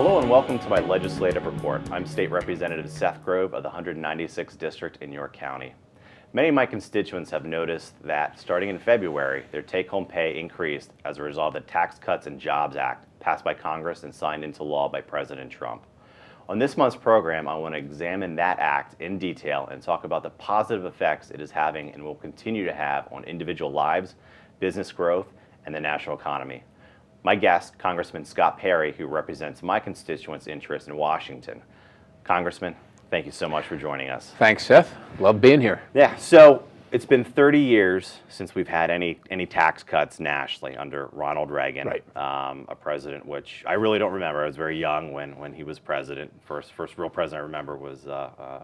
Hello and welcome to my legislative report. I'm State Representative Seth Grove of the 196th District in York County. Many of my constituents have noticed that starting in February, their take-home pay increased as a result of the Tax Cuts and Jobs Act passed by Congress and signed into law by President Trump. On this month's program, I want to examine that act in detail and talk about the positive effects it is having and will continue to have on individual lives, business growth, and the national economy. My guest, Congressman Scott Perry, who represents my constituents' interests in Washington. Congressman, thank you so much for joining us. Thanks, Seth. Love being here. Yeah, so it's been 30 years since we've had any tax cuts nationally under Ronald Reagan, Right. A president which I really don't remember. I was very young when he was president. First real president I remember was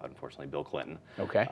unfortunately Bill Clinton. Okay.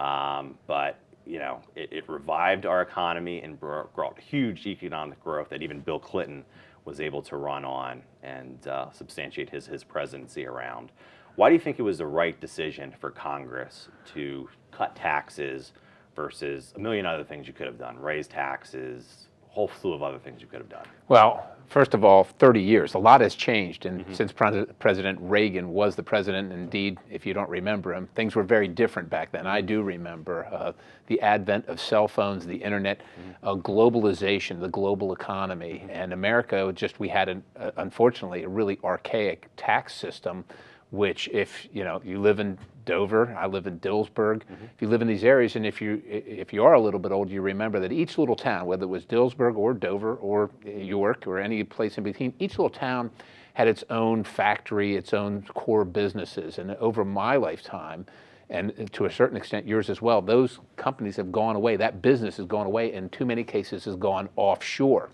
But you know, it revived our economy and brought huge economic growth that even Bill Clinton was able to run on and substantiate his presidency around. Why do you think it was the right decision for Congress to cut taxes versus a million other things you could have done, raise taxes, a whole slew of other things you could have done? Well, first of all, 30 years. A lot has changed since President Reagan was the president. Indeed, if you don't remember him, things were very different back then. I do remember the advent of cell phones, the internet, globalization, the global economy. And America, we had, unfortunately, a really archaic tax system, which if you live in Dover, I live in Dillsburg. If you live in these areas, and if you are a little bit older, you remember that each little town, whether it was Dillsburg or Dover or York or any place in between, each little town had its own factory, its own core businesses. And over my lifetime, and to a certain extent yours as well, those companies have gone away. That business has gone away, and in too many cases has gone offshore.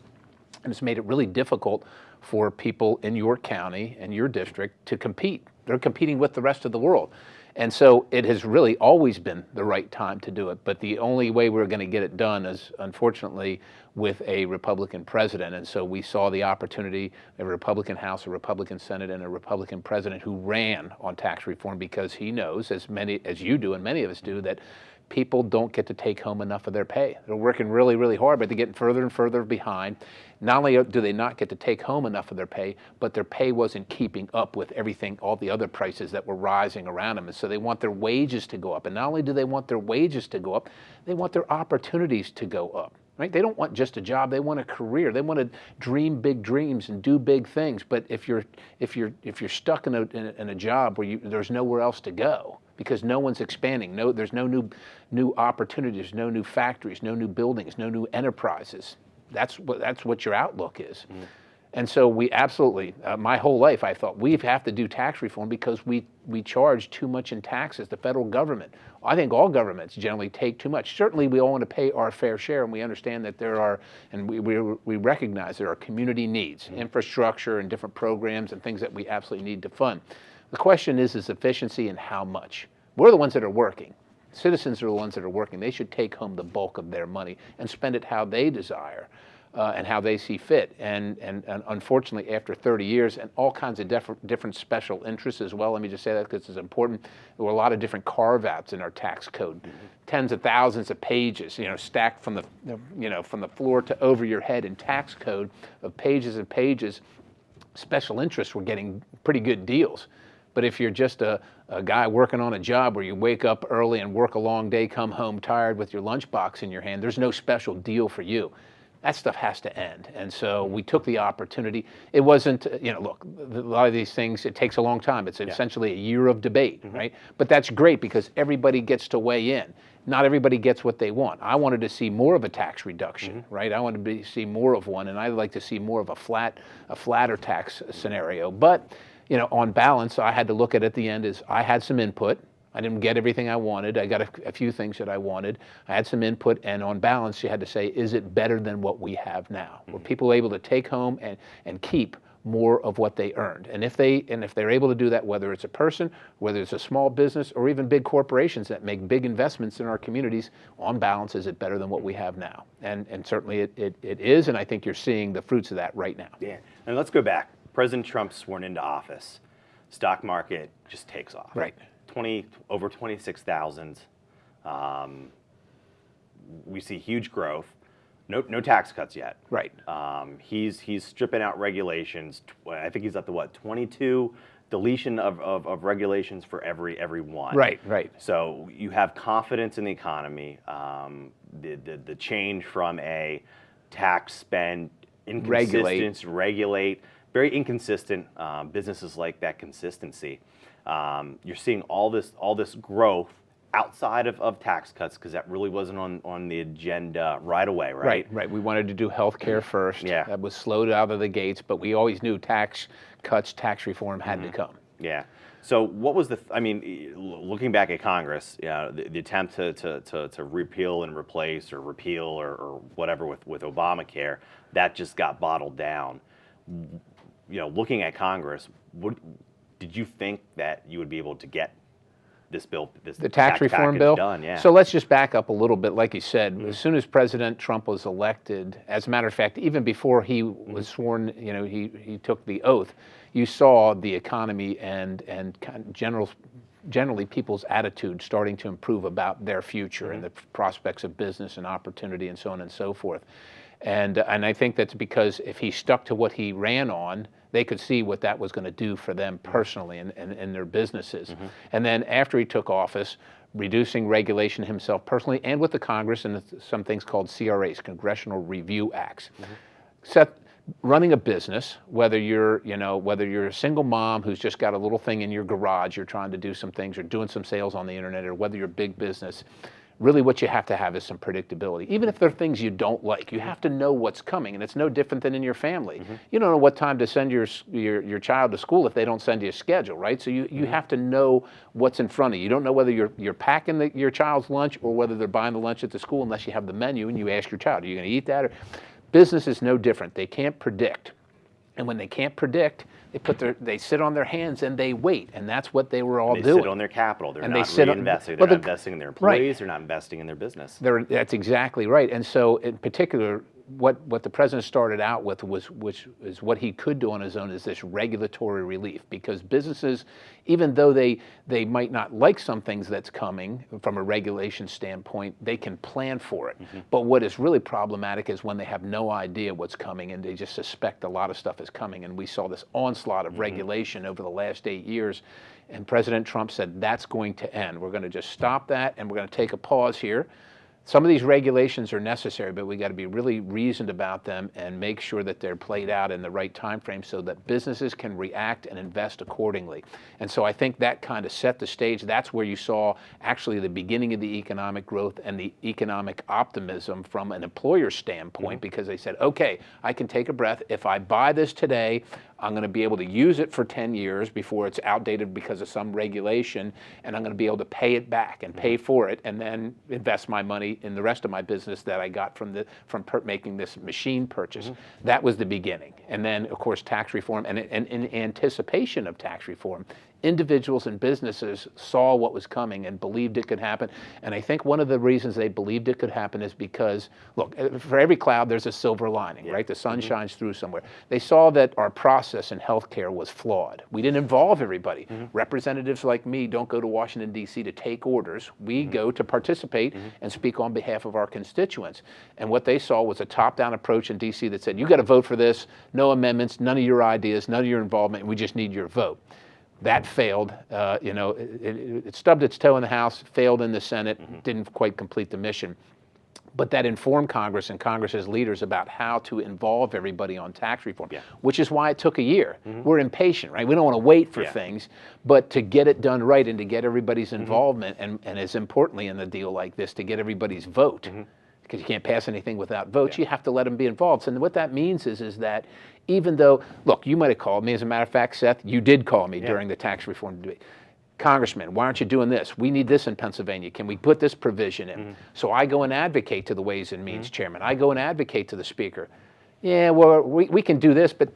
And it's made it really difficult for people in York County and your district to compete. They're competing with the rest of the world. And so it has really always been the right time to do it. But the only way we're going to get it done is, unfortunately, with a Republican president. And so we saw the opportunity, a Republican House, a Republican Senate, and a Republican president who ran on tax reform because he knows, as you do and many of us do, that people don't get to take home enough of their pay. They're working really, really hard, but they're getting further and further behind. Not only do they not get to take home enough of their pay, but their pay wasn't keeping up with everything, all the other prices that were rising around them. And so they want their wages to go up. And not only do they want their wages to go up, they want their opportunities to go up. Right? They don't want just a job. They want a career. They want to dream big dreams and do big things. But if you're stuck in a job where there's nowhere else to go because no one's expanding, there's no new opportunities, no new factories, no new buildings, no new enterprises. That's what your outlook is. And so we absolutely, my whole life I thought we have to do tax reform because we charge too much in taxes. The federal government, I think all governments generally take too much. Certainly we all want to pay our fair share, and we understand that there are, and we recognize there are community needs, infrastructure and different programs and things that we absolutely need to fund. The question is efficiency and how much. We're the ones that are working. Citizens are the ones that are working. They should take home the bulk of their money and spend it how they desire. And how they see fit. And unfortunately, after 30 years and all kinds of different special interests as well, let me just say that because it's important, there were a lot of different carve-outs in our tax code, tens of thousands of pages, stacked from the floor to over your head in tax code of pages and pages. Special interests were getting pretty good deals. But if you're just a guy working on a job where you wake up early and work a long day, come home tired with your lunchbox in your hand, there's no special deal for you. That stuff has to end. And so we took the opportunity. It wasn't, look, a lot of these things, it takes a long time. It's essentially a year of debate, right? But that's great because everybody gets to weigh in. Not everybody gets what they want. I wanted to see more of a tax reduction, right? I wanted to see more of one, and I'd like to see more of a flatter tax scenario. But, on balance, I had to look at the end as I had some input. I didn't get everything I wanted. I got a few things that I wanted. I had some input, and on balance, you had to say, is it better than what we have now? Were people able to take home and keep more of what they earned? And if they're able to do that, whether it's a person, whether it's a small business, or even big corporations that make big investments in our communities, on balance, is it better than what we have now? And certainly it is, and I think you're seeing the fruits of that right now. Yeah, and let's go back. President Trump sworn into office. Stock market just takes off. Right. Over 26,000. We see huge growth. No tax cuts yet. Right. He's stripping out regulations. I think he's up to what, 22 deletion of regulations for everyone. Right, right. So you have confidence in the economy. The change from a tax spend, regulate, very inconsistent. Businesses like that consistency. You're seeing all this growth outside of tax cuts, because that really wasn't on the agenda right away, right? Right. We wanted to do health care first. Yeah. That was slowed out of the gates, but we always knew tax cuts, tax reform had to come. Yeah. So what was looking back at Congress, the attempt to repeal and replace, or repeal or whatever with Obamacare, that just got bottled down. Looking at Congress, did you think that you would be able to get this bill, the tax reform bill done? Yeah. So let's just back up a little bit. Like you said, as soon as President Trump was elected, as a matter of fact, even before he was sworn, he took the oath, you saw the economy and kind of generally people's attitude starting to improve about their future and the prospects of business and opportunity and so on and so forth. And I think that's because if he stuck to what he ran on, they could see what that was going to do for them personally and their businesses. And then after he took office, reducing regulation himself personally and with the Congress and some things called CRAs, Congressional Review Acts. Seth, running a business, whether you're a single mom who's just got a little thing in your garage, you're trying to do some things or doing some sales on the internet, or whether you're a big business, really what you have to have is some predictability. Even if there are things you don't like, you have to know what's coming, and it's no different than in your family. You don't know what time to send your child to school if they don't send you a schedule, right? So you have to know what's in front of you. You don't know whether you're packing your child's lunch or whether they're buying the lunch at the school unless you have the menu and you ask your child, are you going to eat that? Business is no different. They can't predict. And when they can't predict, they sit on their hands and they wait, and that's what they were all doing. They sit on their capital. They're not reinvesting. They're not investing in their employees. They're not investing in their business. That's exactly right. And so, in particular, what the president started out with which is what he could do on his own, is this regulatory relief, because businesses, even though they might not like some things that's coming from a regulation standpoint, they can plan for it. But what is really problematic is when they have no idea what's coming and they just suspect a lot of stuff is coming. And we saw this onslaught of regulation over the last 8 years. And President Trump said, that's going to end. We're going to just stop that, and we're going to take a pause here. Some of these regulations are necessary, but we got to be really reasoned about them and make sure that they're played out in the right time frame so that businesses can react and invest accordingly. And so I think that kind of set the stage. That's where you saw actually the beginning of the economic growth and the economic optimism from an employer standpoint, because they said, okay, I can take a breath. If I buy this today, I'm going to be able to use it for 10 years before it's outdated because of some regulation, and I'm going to be able to pay it back and pay for it, and then invest my money in the rest of my business that I got from making this machine purchase. That was the beginning. And then, of course, tax reform, and in anticipation of tax reform, individuals and businesses saw what was coming and believed it could happen. And I think one of the reasons they believed it could happen is because, look, for every cloud there's a silver lining, right? The sun shines through somewhere. They saw that our process in healthcare was flawed. We didn't involve everybody. Representatives like me don't go to Washington, D.C. to take orders. We go to participate and speak on behalf of our constituents. And what they saw was a top-down approach in D.C. that said, you got to vote for this, no amendments, none of your ideas, none of your involvement, we just need your vote. That failed. It stubbed its toe in the House, failed in the Senate, didn't quite complete the mission. But that informed Congress and Congress's leaders about how to involve everybody on tax reform, which is why it took a year. We're impatient, right? We don't want to wait for things, but to get it done right and to get everybody's involvement, and as importantly in a deal like this, to get everybody's vote. Because you can't pass anything without votes, you have to let them be involved. And what that means is that even though, look, you might have called me, as a matter of fact, Seth, you did call me during the tax reform debate. Congressman, why aren't you doing this? We need this in Pennsylvania. Can we put this provision in? So I go and advocate to the Ways and Means chairman. I go and advocate to the speaker. Yeah, well, we can do this, but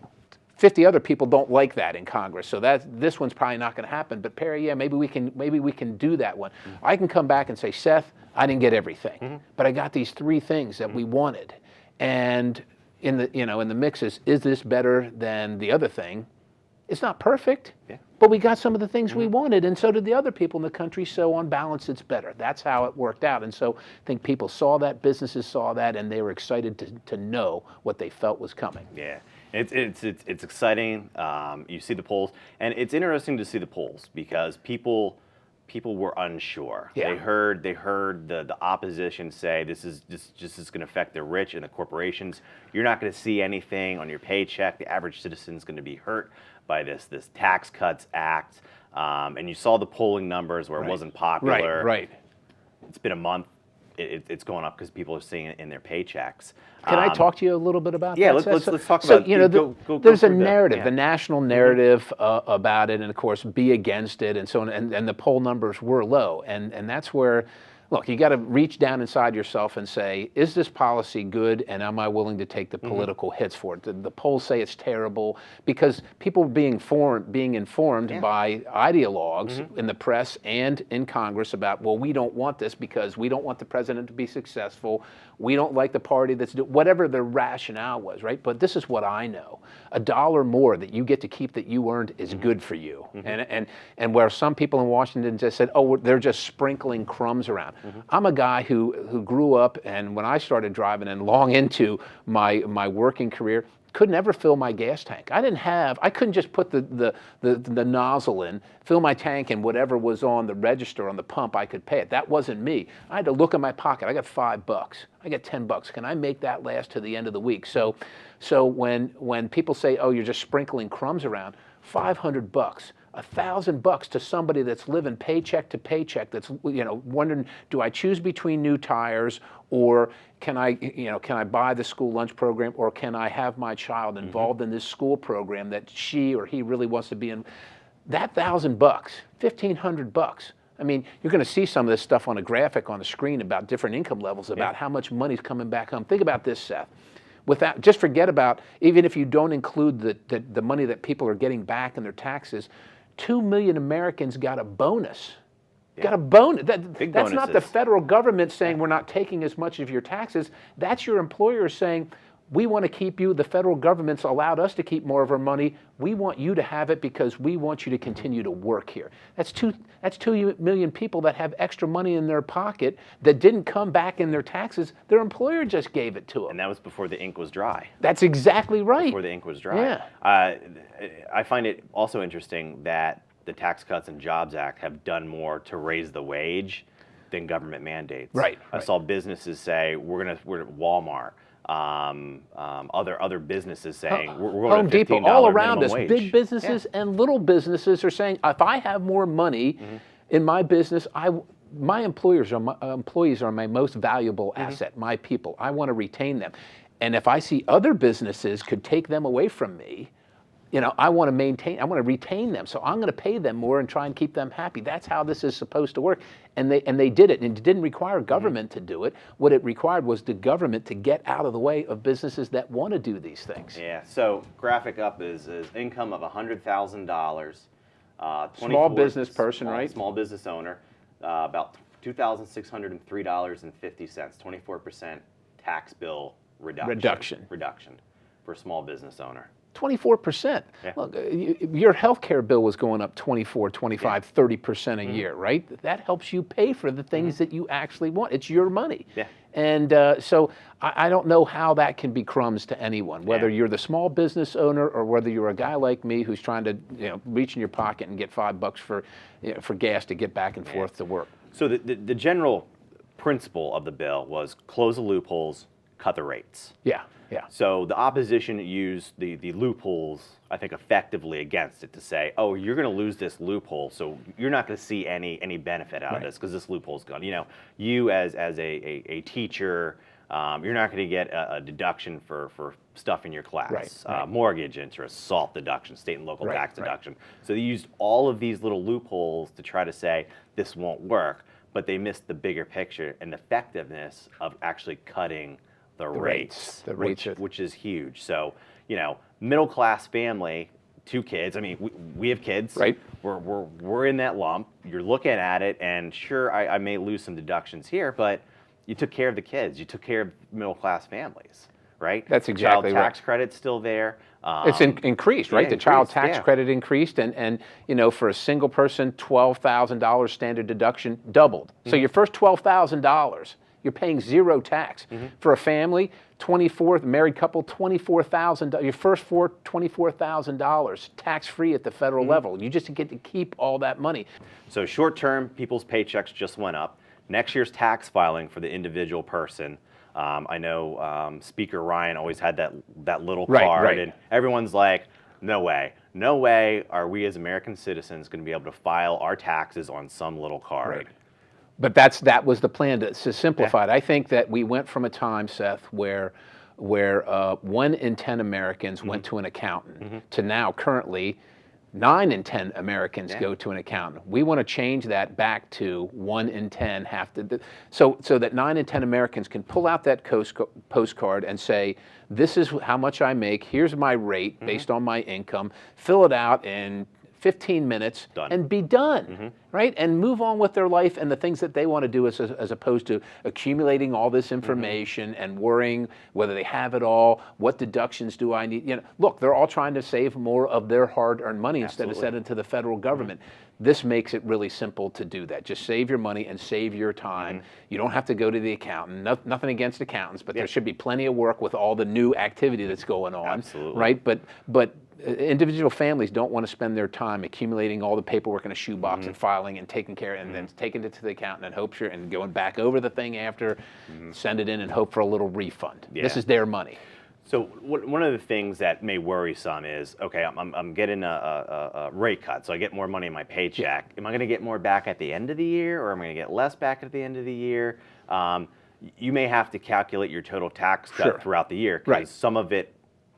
50 other people don't like that in Congress, so this one's probably not going to happen. But Perry, yeah, maybe we can do that one. I can come back and say, Seth, I didn't get everything, but I got these 3 things that we wanted, and in the mix is this better than the other thing? It's not perfect, but we got some of the things we wanted, and so did the other people in the country. So on balance, it's better. That's how it worked out, and so I think people saw that, businesses saw that, and they were excited to know what they felt was coming. Yeah. It's exciting. You see the polls, and it's interesting to see the polls because people were unsure. Yeah. They heard the opposition say this is going to affect the rich and the corporations. You're not going to see anything on your paycheck. The average citizen is going to be hurt by this Tax Cuts Act. And you saw the polling numbers where it wasn't popular. Right. It's been a month. It's going up because people are seeing it in their paychecks. Can I talk to you a little bit about yeah, that? let's talk so, about. You know, go there's a through narrative, the national narrative about it, and of course, be against it, and so on. And the poll numbers were low, and that's where. Look, you got to reach down inside yourself and say, is this policy good, and am I willing to take the political hits for it? The polls say it's terrible because people being informed by ideologues in the press and in Congress about, well, we don't want this because we don't want the president to be successful. We don't like the party that's doing whatever the rationale was, right? But this is what I know: $1 more that you get to keep that you earned is good for you. And where some people in Washington just said, oh, they're just sprinkling crumbs around. I'm a guy who grew up, and when I started driving and long into my working career, could never fill my gas tank. I couldn't just put the nozzle in, fill my tank, and whatever was on the register on the pump, I could pay it. That wasn't me. I had to look in my pocket. I got $5. I got $10. Can I make that last to the end of the week? So when people say, oh, you're just sprinkling crumbs around, $500, $1,000 to somebody that's living paycheck to paycheck, that's wondering, do I choose between new tires, or can I buy the school lunch program, or can I have my child involved in this school program that she or he really wants to be in? That $1,000, $1,500. I mean, you're going to see some of this stuff on a graphic on the screen about different income levels, about how much money's coming back home. Think about this, Seth. Just forget about, even if you don't include the money that people are getting back in their taxes, 2 million Americans got a bonus. Got a bonus. That's not the federal government saying we're not taking as much of your taxes. That's your employer saying, we want to keep you. The federal government's allowed us to keep more of our money. We want you to have it because we want you to continue to work here. That's 2 million people that have extra money in their pocket that didn't come back in their taxes. Their employer just gave it to them. And that was before the ink was dry. That's exactly right. Before the ink was dry. Yeah. I find it also interesting that the Tax Cuts and Jobs Act have done more to raise the wage than government mandates. Right. I saw businesses say we're Walmart. Other businesses saying we're going Home to $15 Depot, all around minimum us, wage. big businesses and little businesses are saying, if I have more money in my business, my employees are my most valuable asset, my people. I want to retain them. And if I see other businesses could take them away from me, I want to retain them. So I'm going to pay them more and try and keep them happy. That's how this is supposed to work. And they did it. And it didn't require government to do it. What it required was the government to get out of the way of businesses that want to do these things. Yeah. So graphic up is income of $100,000. Small business person, right? Small business owner. About $2,603.50. 24% tax bill reduction for a small business owner. 24%. Yeah. Look, your health care bill was going up 24, 25, 30% a year, right? That helps you pay for the things that you actually want. It's your money. Yeah. And so I don't know how that can be crumbs to anyone, whether you're the small business owner or whether you're a guy like me who's trying to reach in your pocket and get $5 for gas to get back and forth to work. So the general principle of the bill was close the loopholes, cut the rates. Yeah. So the opposition used the loopholes, I think, effectively against it to say, oh, you're going to lose this loophole, so you're not going to see any benefit out of this because this loophole's gone. You as a teacher, you're not going to get a deduction for stuff in your class, Right. Mortgage interest, SALT deduction, state and local tax deduction. So they used all of these little loopholes to try to say this won't work, but they missed the bigger picture and effectiveness of actually cutting the rates, which is huge. So, middle class family, 2 kids. I mean, we have kids. Right. We're in that lump. You're looking at it, and sure, I may lose some deductions here, but you took care of the kids. You took care of middle class families, right? That's exactly right. Child tax credit's still there. It's increased, right? The child tax credit increased, and for a single person, $12,000 standard deduction doubled. So your first $12,000 you're paying zero tax. For a family, married couple, $24,000. Your first $24,000 tax-free at the federal level. You just get to keep all that money. So short term, people's paychecks just went up. Next year's tax filing for the individual person. I know Speaker Ryan always had that little card, and everyone's like, no way are we as American citizens going to be able to file our taxes on some little card. But that was the plan to simplify it. I think that we went from a time, Seth, where 1 in 10 Americans went to an accountant to now currently 9 in 10 Americans go to an accountant. We want to change that back to 1 in 10 have to, so that 9 in 10 Americans can pull out that postcard and say, this is how much I make, here's my rate based on my income, fill it out in 15 minutes and be done, right? And move on with their life and the things that they want to do as opposed to accumulating all this information and worrying whether they have it all, what deductions do I need? You know, look, they're all trying to save more of their hard-earned money instead of sending it to the federal government. This makes it really simple to do that. Just save your money and save your time. You don't have to go to the accountant. Nothing against accountants, but there should be plenty of work with all the new activity that's going on, right? But individual families don't want to spend their time accumulating all the paperwork in a shoebox and filing and taking care and then taking it to the accountant and hope and going back over the thing after, send it in and hope for a little refund. This is their money. So one of the things that may worry some is, okay, I'm getting a rate cut, so I get more money in my paycheck. Am I going to get more back at the end of the year, or am I going to get less back at the end of the year? You may have to calculate your total tax cut throughout the year, because some of it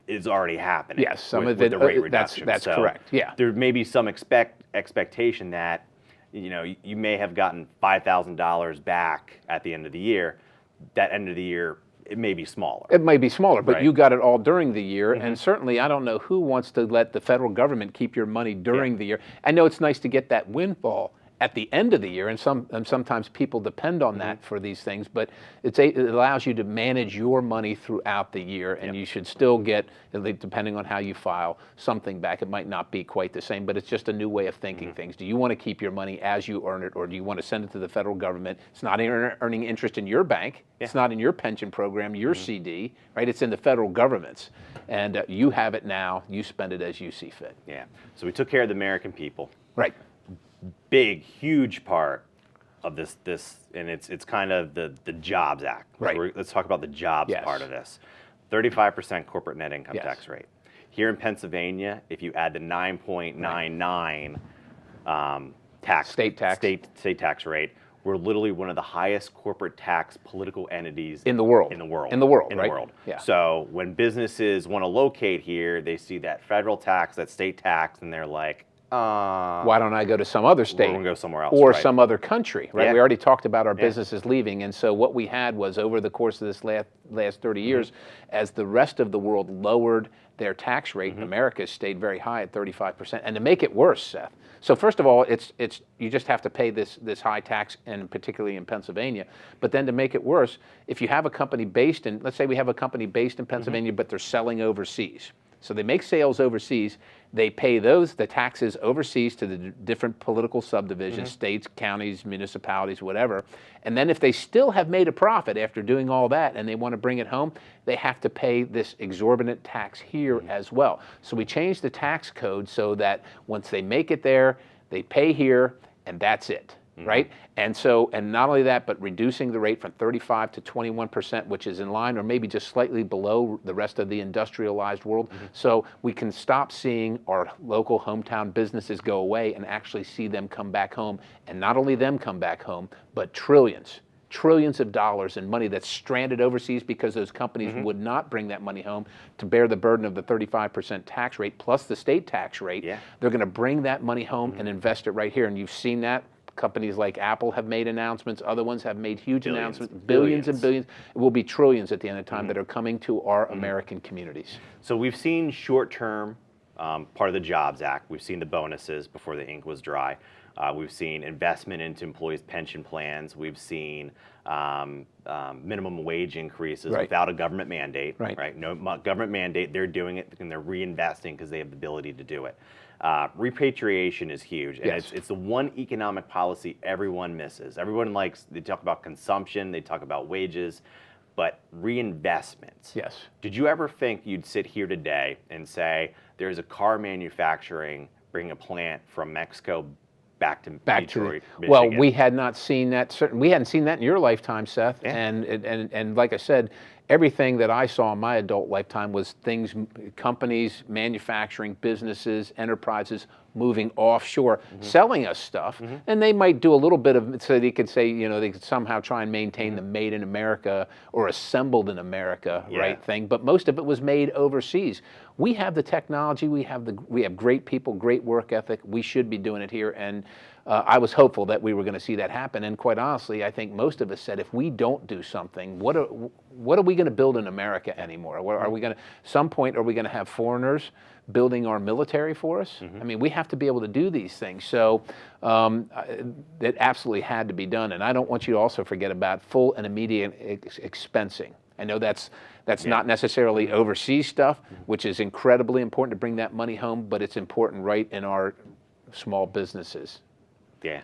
is already happening. Yes, some of it, the rate reduction. That's correct. Yeah, there may be some expectation that you may have gotten $5,000 back at the end of the year. That end of the year, it may be smaller. It may be smaller, but you got it all during the year, and certainly I don't know who wants to let the federal government keep your money during the year. I know it's nice to get that windfall at the end of the year, and sometimes people depend on that for these things, but it allows you to manage your money throughout the year, and you should still get, at least depending on how you file, something back. It might not be quite the same, but it's just a new way of thinking things. Do you want to keep your money as you earn it, or do you want to send it to the federal government? It's not earning interest in your bank. It's not in your pension program, your CD, right? It's in the federal government's, and you have it now. You spend it as you see fit. Yeah. So we took care of the American people. Right. Big, huge part of this, and it's kind of the Jobs Act. Right. So let's talk about the jobs part of this. 35% corporate net income tax rate. Here in Pennsylvania, if you add the 9.99 state tax rate, we're literally one of the highest corporate tax political entities in the world. Yeah. So when businesses want to locate here, they see that federal tax, that state tax, and they're like, why don't I go to some other state? We're going to go somewhere else. Or some other country, right? Yeah. We already talked about our businesses leaving, and so what we had was over the course of this last 30 years, as the rest of the world lowered their tax rate, America stayed very high at 35%. And to make it worse, Seth, so first of all, it's you just have to pay this high tax, and particularly in Pennsylvania. But then to make it worse, if you have a company based in, let's say we have a company based in Pennsylvania, but they're selling overseas. So they make sales overseas, they pay the taxes overseas to the different political subdivisions, states, counties, municipalities, whatever. And then if they still have made a profit after doing all that and they want to bring it home, they have to pay this exorbitant tax here as well. So we changed the tax code so that once they make it there, they pay here, and that's it. Right? And not only that, but reducing the rate from 35 to 21%, which is in line or maybe just slightly below the rest of the industrialized world. So we can stop seeing our local hometown businesses go away and actually see them come back home. And not only them come back home, but trillions of dollars in money that's stranded overseas because those companies would not bring that money home to bear the burden of the 35% tax rate plus the state tax rate. They're going to bring that money home and invest it right here. And you've seen that. Companies like Apple have made announcements. Other ones have made huge announcements. Billions and billions. It will be trillions at the end of time that are coming to our American communities. So we've seen short-term part of the Jobs Act. We've seen the bonuses before the ink was dry. We've seen investment into employees' pension plans. We've seen minimum wage increases without a government mandate. Right? No government mandate. They're doing it and they're reinvesting because they have the ability to do it. Repatriation is huge, and it's the one economic policy everyone misses. Everyone they talk about consumption, they talk about wages, but reinvestment. Yes. Did you ever think you'd sit here today and say there's a car manufacturing, bring a plant from Mexico back to Detroit, Michigan? Well, we had not seen that. We hadn't seen that in your lifetime, Seth. Yeah. And like I said, everything that I saw in my adult lifetime was things, companies, manufacturing, businesses, enterprises moving offshore, selling us stuff, and they might do a little bit of, so they could say, they could somehow try and maintain the made in America or assembled in America, right thing, but most of it was made overseas. We have the technology, we have great people, great work ethic, we should be doing it here, and I was hopeful that we were going to see that happen, and quite honestly, I think most of us said, if we don't do something, what are we going to build in America anymore? Are we going to, some point, are we going to have foreigners building our military for us? I mean, we have to be able to do these things. So it absolutely had to be done. And I don't want you to also forget about full and immediate expensing. I know that's not necessarily overseas stuff, which is incredibly important to bring that money home, but it's important right in our small businesses. Yeah.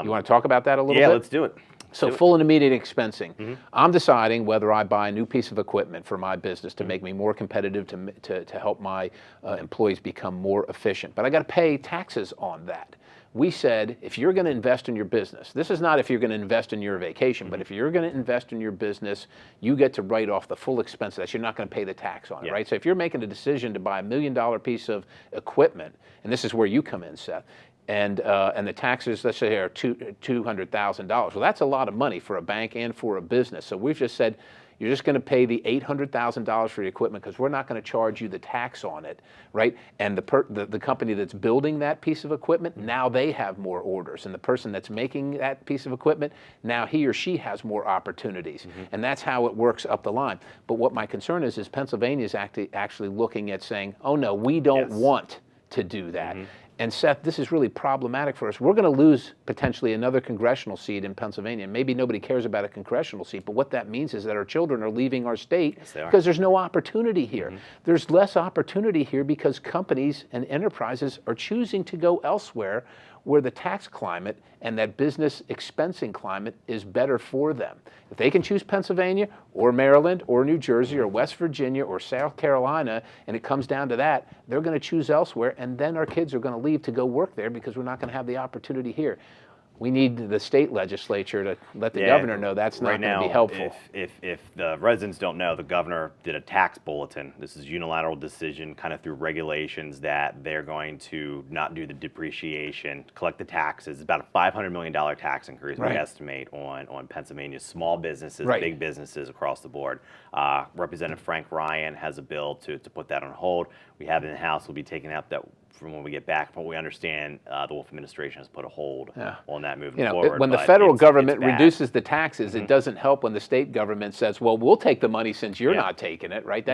You want to talk about that a little bit? Yeah, let's do it. So full and immediate expensing. I'm deciding whether I buy a new piece of equipment for my business to make me more competitive, to help my employees become more efficient. But I got to pay taxes on that. We said, if you're going to invest in your business, this is not if you're going to invest in your vacation, but if you're going to invest in your business, you get to write off the full expense of that. You're not going to pay the tax on it, right? So if you're making a decision to buy $1 million piece of equipment, and this is where you come in, Seth, and the taxes, let's say, are $200,000. Well, that's a lot of money for a bank and for a business. So we've just said, you're just going to pay the $800,000 for the equipment because we're not going to charge you the tax on it, right? And the company that's building that piece of equipment, now they have more orders. And the person that's making that piece of equipment, now he or she has more opportunities. And that's how it works up the line. But what my concern is Pennsylvania is actually looking at saying, oh no, we don't want to do that. And Seth, this is really problematic for us. We're going to lose potentially another congressional seat in Pennsylvania. Maybe nobody cares about a congressional seat, but what that means is that our children are leaving our state because there's no opportunity here. There's less opportunity here because companies and enterprises are choosing to go elsewhere where the tax climate and that business expensing climate is better for them. If they can choose Pennsylvania or Maryland or New Jersey or West Virginia or South Carolina, and it comes down to that, they're going to choose elsewhere, and then our kids are going to leave to go work there because we're not going to have the opportunity here. We need the state legislature to let the governor know that's not going to be helpful. If the residents don't know, the governor did a tax bulletin. This is a unilateral decision kind of through regulations that they're going to not do the depreciation, collect the taxes. It's about a $500 million tax increase we estimate on Pennsylvania's small businesses, big businesses across the board. Representative Frank Ryan has a bill to put that on hold. We have it in the House. We'll be taking out that from when we get back. From what we understand, the Wolf administration has put a hold on that moving forward. When the federal government reduces the taxes, it doesn't help when the state government says, well, we'll take the money since you're not taking it, right?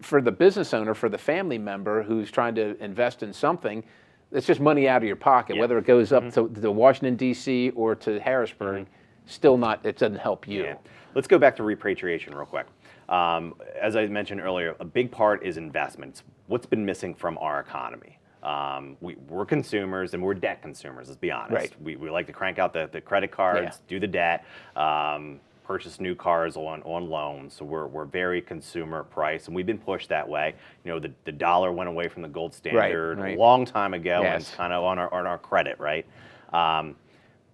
For the business owner, for the family member who's trying to invest in something, it's just money out of your pocket, whether it goes up to Washington, D.C. or to Harrisburg, still not, it doesn't help you. Yeah. Let's go back to repatriation real quick. As I mentioned earlier, a big part is investments. What's been missing from our economy? We're consumers and we're debt consumers, let's be honest. We like to crank out the credit cards, do the debt, purchase new cars on loans. So we're very consumer price, and we've been pushed that way. The dollar went away from the gold standard a long time ago, and it's kind of on our credit, right?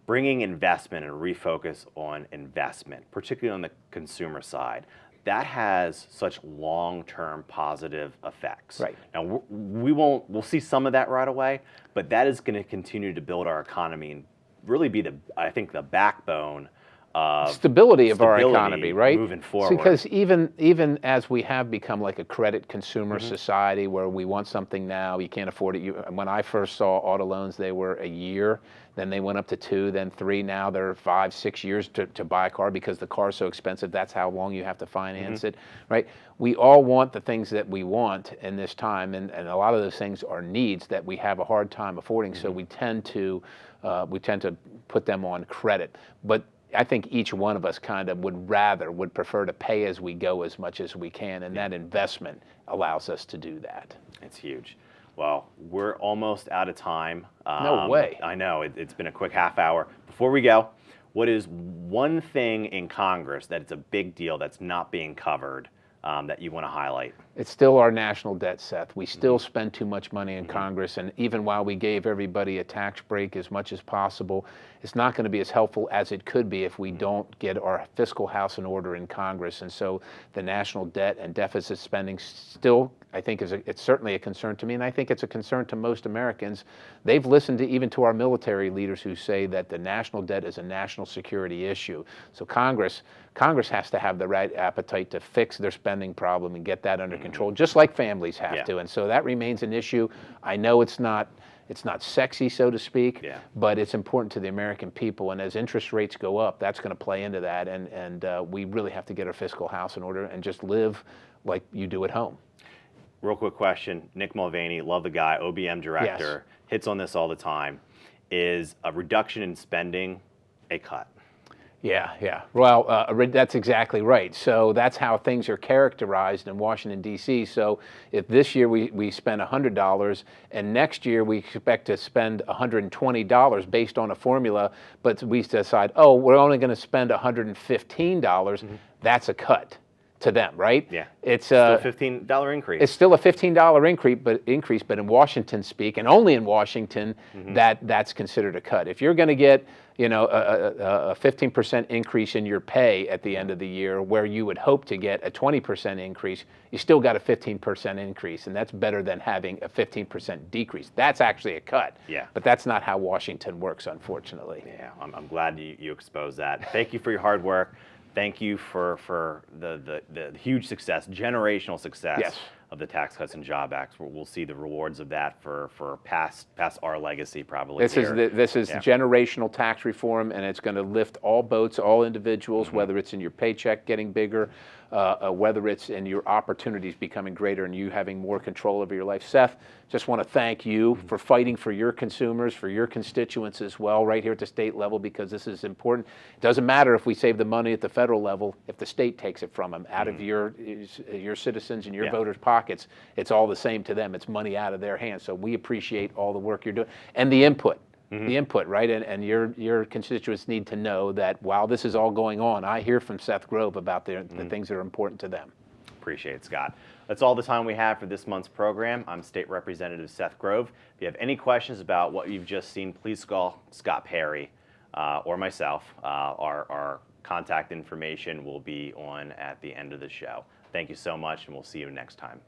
Bringing investment and refocus on investment, particularly on the consumer side, that has such long-term positive effects. Now, we'll see some of that right away, but that is going to continue to build our economy and really be I think the backbone of stability of our stability economy, right? moving forward. Because even as we have become like a credit consumer society where we want something now, you can't afford it. When I first saw auto loans, they were a year, then they went up to 2, then 3. Now they're 5, 6 years to buy a car because the car's so expensive. That's how long you have to finance it, right? We all want the things that we want in this time, and a lot of those things are needs that we have a hard time affording. So we tend to put them on credit, but I think each one of us kind of would prefer to pay as we go as much as we can, and that investment allows us to do that. It's huge. Well, we're almost out of time. No way. I know, it's been a quick half hour. Before we go, what is one thing in Congress that it's a big deal that's not being covered that you want to highlight? It's still our national debt, Seth. We still spend too much money in Congress, and even while we gave everybody a tax break as much as possible, it's not going to be as helpful as it could be if we don't get our fiscal house in order in Congress. And so the national debt and deficit spending still, I think, it's certainly a concern to me, and I think it's a concern to most Americans. They've listened even to our military leaders who say that the national debt is a national security issue. So Congress has to have the right appetite to fix their spending problem and get that under control, just like families have to. And so that remains an issue. I know it's not sexy, so to speak, but it's important to the American people. And as interest rates go up, that's going to play into that. And we really have to get our fiscal house in order and just live like you do at home. Real quick question. Nick Mulvaney, love the guy, OBM director, hits on this all the time. Is a reduction in spending a cut? Yeah. Well, that's exactly right. So that's how things are characterized in Washington, D.C. So if this year we spend $100 and next year we expect to spend $120 based on a formula, but we decide, oh, we're only going to spend $115, that's a cut to them, right? Yeah. It's still a $15 increase. It's still a $15 increase, but in Washington speak, and only in Washington, that's considered a cut. If you're going to get, a 15% increase in your pay at the end of the year, where you would hope to get a 20% increase, you still got a 15% increase, and that's better than having a 15% decrease. That's actually a cut. Yeah. But that's not how Washington works, unfortunately. Yeah, I'm glad you exposed that. Thank you for your hard work. Thank you for the huge success, generational success of the Tax Cuts and Job Act. We'll see the rewards of that for past our legacy probably. This is generational tax reform, and it's going to lift all boats, all individuals, whether it's in your paycheck getting bigger, whether it's in your opportunities becoming greater and you having more control over your life. Seth, just want to thank you for fighting for your consumers, for your constituents as well, right here at the state level, because this is important. It doesn't matter if we save the money at the federal level, if the state takes it from them out of your citizens and your voters' pockets, it's all the same to them. It's money out of their hands. So we appreciate all the work you're doing and the input. The input, right? And your constituents need to know that while this is all going on, I hear from Seth Grove about the things that are important to them. Appreciate it, Scott. That's all the time we have for this month's program. I'm State Representative Seth Grove. If you have any questions about what you've just seen, please call Scott Perry or myself. Our contact information will be on at the end of the show. Thank you so much, and we'll see you next time.